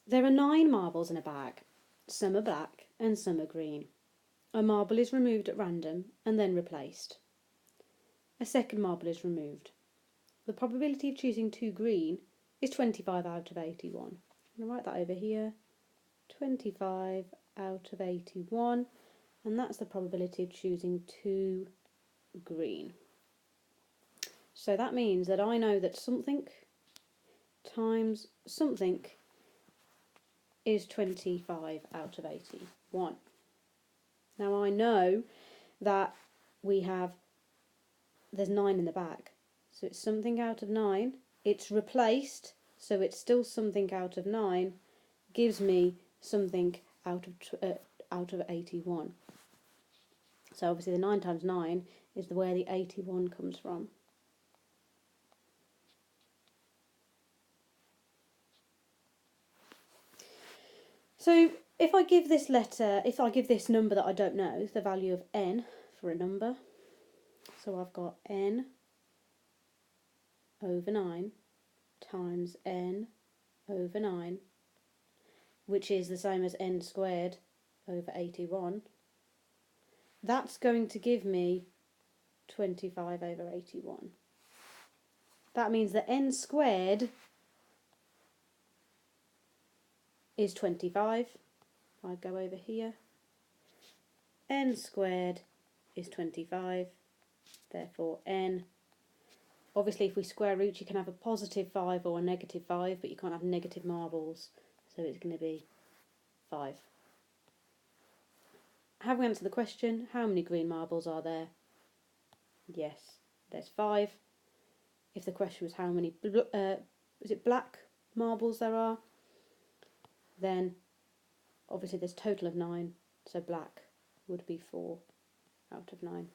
There are 9 marbles in a bag. Some are black and some are green. A marble is removed at random and then replaced. A second marble is removed. The probability of choosing 2 green is 25 out of 81. I'm going to write that over here. 25 out of 81, and that's the probability of choosing 2 green. So that means that I know that something times something is 25 out of 81. Now I know that there's 9 in the bag, so it's something out of 9. It's replaced, so it's still something out of 9, gives me something out of 81. So obviously the 9 times 9 is where the 81 comes from. So if I give this number that I don't know, the value of n for a number, so I've got n over 9 times n over 9, which is the same as n squared over 81. That's going to give me 25 over 81. That means that n squared is 25. I go over here. N squared is 25. Therefore n. Obviously if we square root you can have a positive 5 or a negative 5, but you can't have negative marbles. So it's going to be 5. Have we answered the question? How many green marbles are there? Yes, there's 5. If the question was how many black marbles there are, then obviously there's a total of 9, so black would be 4 out of 9.